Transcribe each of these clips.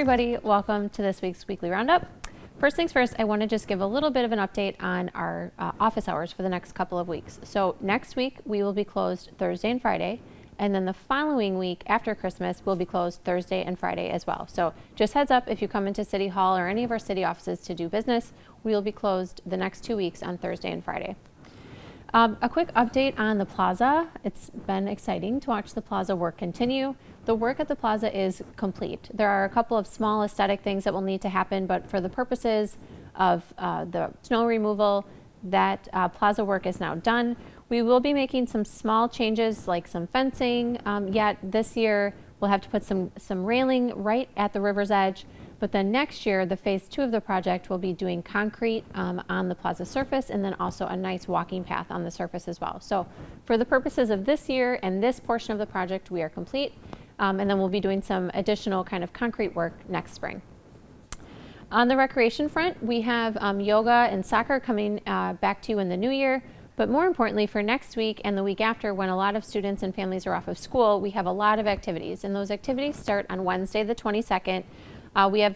everybody, welcome to this week's Weekly Roundup. First things first, I want to just give a little bit of an update on our office hours for the next couple of weeks. So next week we will be closed Thursday and Friday, and then the following week after Christmas we'll be closed Thursday and Friday as well. So just heads up, if you come into City Hall or any of our city offices to do business, we will be closed the next 2 weeks on Thursday and Friday. A quick update on the plaza. It's been exciting to watch the plaza work continue. The work at the plaza is complete. There are a couple of small aesthetic things that will need to happen, but for the purposes of the snow removal, that plaza work is now done. We will be making some small changes like some fencing yet this year. We'll have to put some railing right at the river's edge. But then next year, the phase 2 of the project will be doing concrete on the plaza surface, and then also a nice walking path on the surface as well. So for the purposes of this year and this portion of the project, we are complete. And then we'll be doing some additional kind of concrete work next spring. On the recreation front, we have yoga and soccer coming back to you in the new year. But more importantly, for next week and the week after, when a lot of students and families are off of school, we have a lot of activities. And those activities start on Wednesday, the 22nd. We have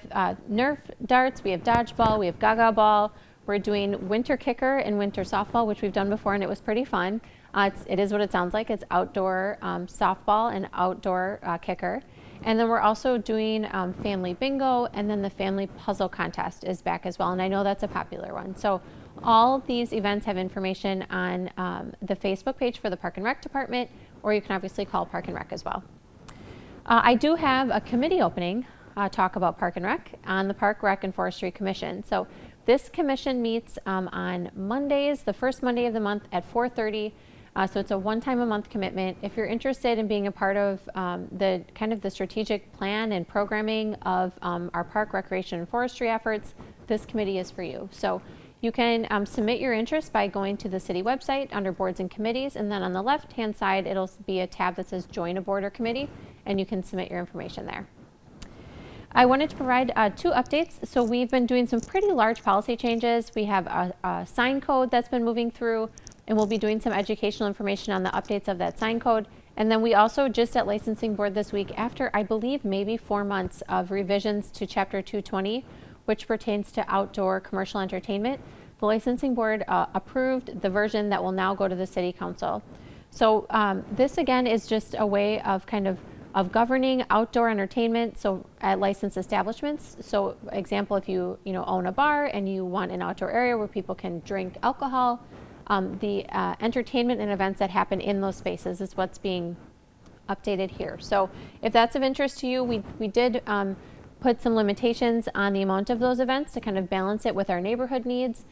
Nerf darts, we have dodgeball, we have gaga ball. We're doing winter kicker and winter softball, which we've done before, and it was pretty fun. It is what it sounds like. It's outdoor softball and outdoor kicker. And then we're also doing family bingo, and then the family puzzle contest is back as well. And I know that's a popular one. So all of these events have information on the Facebook page for the Park and Rec Department, or you can obviously call Park and Rec as well. I do have a committee opening. Talk about Park and Rec on the Park, Rec, and Forestry Commission. So this commission meets on Mondays, the first Monday of the month at 4:30. So it's a one-time a month commitment. If you're interested in being a part of the strategic plan and programming of our park, recreation, and forestry efforts, this committee is for you. So you can submit your interest by going to the city website under boards and committees, and then on the left-hand side, it'll be a tab that says join a board or committee, and you can submit your information there. I wanted to provide 2 updates. So we've been doing some pretty large policy changes. We have a sign code that's been moving through, and we'll be doing some educational information on the updates of that sign code. And then we also just at licensing board this week, after I believe maybe 4 months of revisions to Chapter 220, which pertains to outdoor commercial entertainment, the licensing board approved the version that will now go to the city council. So this again is just a way of of governing outdoor entertainment, so at licensed establishments. So example, if you own a bar and you want an outdoor area where people can drink alcohol, the entertainment and events that happen in those spaces is what's being updated here. So if that's of interest to you, we did put some limitations on the amount of those events to kind of balance it with our neighborhood needs.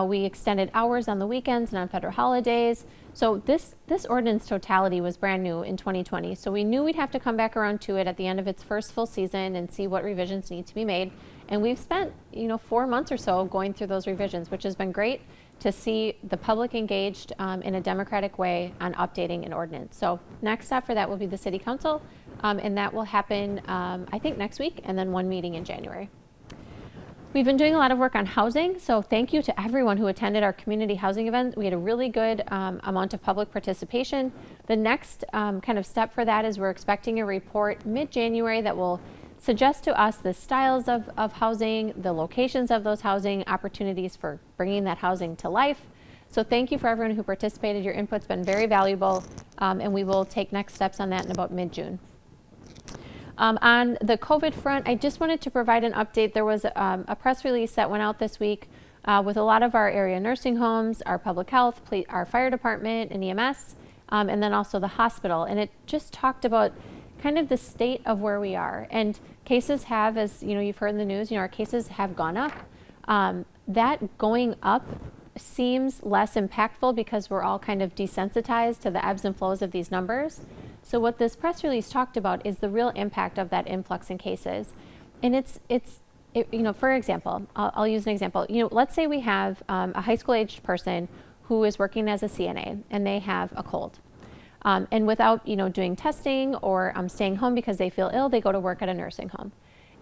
We extended hours on the weekends and on federal holidays. So this ordinance totality was brand new in 2020. So we knew we'd have to come back around to it at the end of its first full season and see what revisions need to be made. And we've spent 4 months or so going through those revisions, which has been great to see the public engaged in a democratic way on updating an ordinance. So next step for that will be the city council, and that will happen I think next week, and then 1 meeting in January. We've been doing a lot of work on housing, so thank you to everyone who attended our community housing event. We had a really good amount of public participation. The next kind of step for that is we're expecting a report mid-January that will suggest to us the styles of housing, the locations of those housing, opportunities for bringing that housing to life. So thank you for everyone who participated. Your input's been very valuable, and we will take next steps on that in about mid-June. On the COVID front, I just wanted to provide an update. There was a press release that went out this week with a lot of our area nursing homes, our public health, our fire department and EMS, and then also the hospital. And it just talked about kind of the state of where we are. And cases have, as you've heard in the news, our cases have gone up. That going up seems less impactful because we're all kind of desensitized to the ebbs and flows of these numbers. So what this press release talked about is the real impact of that influx in cases. And it's for example, I'll use an example. Let's say we have a high school aged person who is working as a CNA and they have a cold. And without doing testing or staying home because they feel ill, they go to work at a nursing home.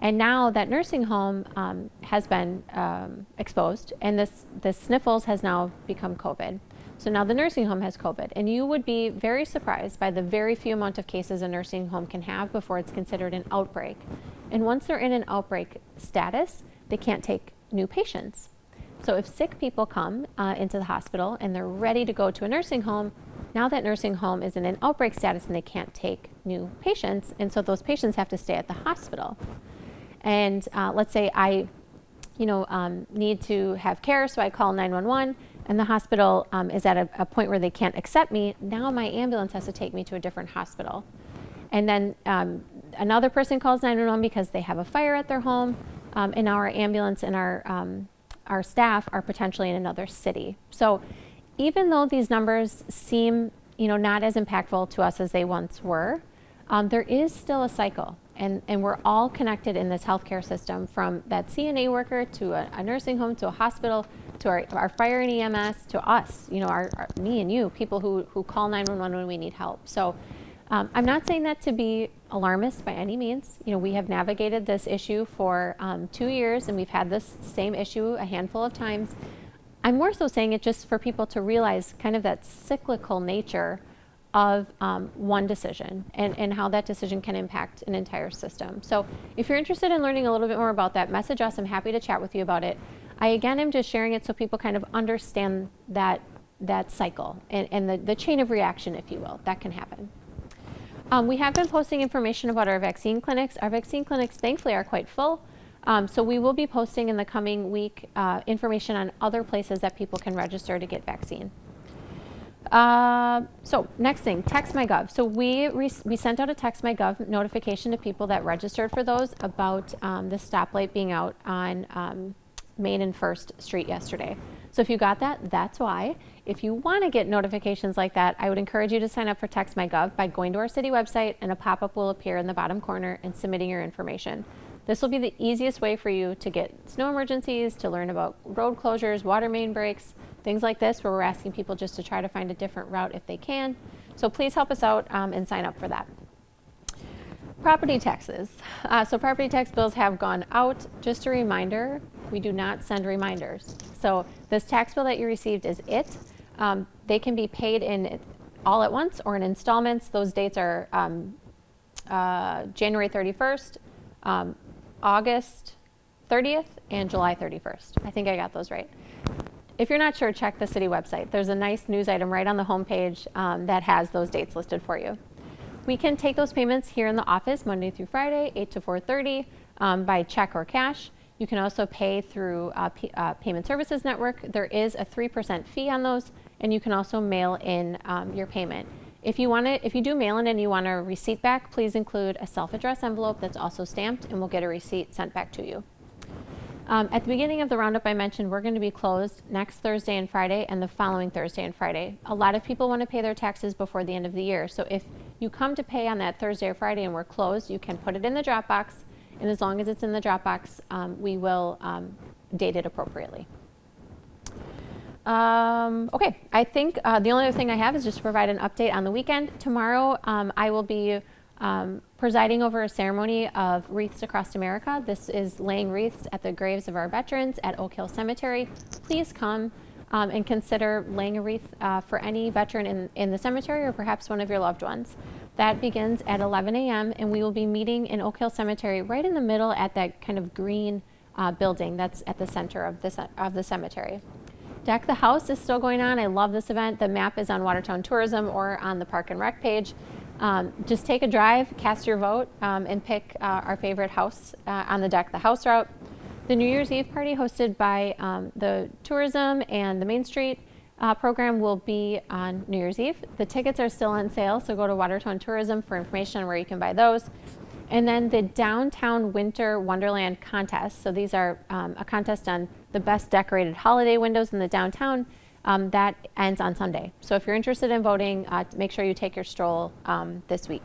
And now that nursing home has been exposed, and this sniffles has now become COVID. So now the nursing home has COVID, and you would be very surprised by the very few amount of cases a nursing home can have before it's considered an outbreak. And once they're in an outbreak status, they can't take new patients. So if sick people come into the hospital and they're ready to go to a nursing home, now that nursing home is in an outbreak status and they can't take new patients, and so those patients have to stay at the hospital. And let's say I need to have care, so I call 911, and the hospital is at a point where they can't accept me. Now my ambulance has to take me to a different hospital. And then another person calls 911 because they have a fire at their home, and our ambulance and our staff are potentially in another city. So even though these numbers seem not as impactful to us as they once were, there is still a cycle. And we're all connected in this healthcare system, from that CNA worker to a nursing home to a hospital to our fire and EMS to us, me and you, people who call 911 when we need help. So I'm not saying that to be alarmist by any means. We have navigated this issue for 2 years, and we've had this same issue a handful of times. I'm more so saying it just for people to realize kind of that cyclical nature of one decision and how that decision can impact an entire system. So if you're interested in learning a little bit more about that, message us. I'm happy to chat with you about it. I again am just sharing it so people kind of understand that cycle and the chain of reaction, if you will, that can happen. We have been posting information about our vaccine clinics. Our vaccine clinics, thankfully, are quite full. So we will be posting in the coming week information on other places that people can register to get vaccine. So next thing, Text My Gov. So we sent out a Text My Gov notification to people that registered for those about the stoplight being out on Main and First Street yesterday. So if you got that, that's why. If you want to get notifications like that, I would encourage you to sign up for Text My Gov by going to our city website, and a pop-up will appear in the bottom corner and submitting your information. This will be the easiest way for you to get snow emergencies, to learn about road closures, water main breaks, things like this, where we're asking people just to try to find a different route if they can. So please help us out and sign up for that. Property taxes. So property tax bills have gone out. Just a reminder, we do not send reminders. So this tax bill that you received is it. They can be paid in all at once or in installments. Those dates are January 31st, August 30th, and July 31st. I think I got those right. If you're not sure, check the city website. There's a nice news item right on the homepage that has those dates listed for you. We can take those payments here in the office Monday through Friday, 8 to 4:30, by check or cash. You can also pay through Payment Services Network. There is a 3% fee on those, and you can also mail in your payment. If you do mail in and you want a receipt back, please include a self-addressed envelope that's also stamped, and we'll get a receipt sent back to you. At the beginning of the roundup, I mentioned we're going to be closed next Thursday and Friday and the following Thursday and Friday. A lot of people want to pay their taxes before the end of the year. So if you come to pay on that Thursday or Friday and we're closed, you can put it in the Dropbox. And as long as it's in the Dropbox, we will date it appropriately. Okay, I think the only other thing I have is just to provide an update on the weekend. Tomorrow, I will be presiding over a ceremony of Wreaths across America. This is laying wreaths at the graves of our veterans at Oak Hill Cemetery. Please come and consider laying a wreath for any veteran in the cemetery or perhaps one of your loved ones. That begins at 11 a.m. and we will be meeting in Oak Hill Cemetery right in the middle at that kind of green building that's at the center of the cemetery. Deck the House is still going on. I love this event. The map is on Watertown Tourism or on the Park and Rec page. Just take a drive, cast your vote, and pick our favorite house on the Deck the House route. The New Year's Eve party hosted by the tourism and the Main Street program will be on New Year's Eve. The tickets are still on sale, so go to Watertown Tourism for information on where you can buy those. And then the Downtown Winter Wonderland contest. So these are a contest on the best decorated holiday windows in the downtown. That ends on Sunday. So if you're interested in voting, make sure you take your stroll this week.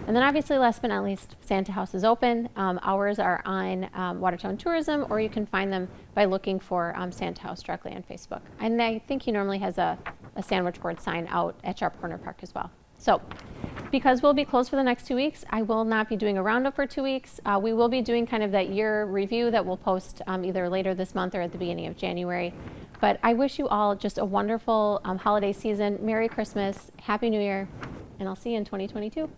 And then obviously, last but not least, Santa House is open. Hours are on Watertown Tourism, or you can find them by looking for Santa House directly on Facebook. And I think he normally has a sandwich board sign out at Sharp Corner Park as well. So because we'll be closed for the next 2 weeks, I will not be doing a roundup for 2 weeks. We will be doing kind of that year review that we'll post either later this month or at the beginning of January. But I wish you all just a wonderful holiday season. Merry Christmas, Happy New Year, and I'll see you in 2022.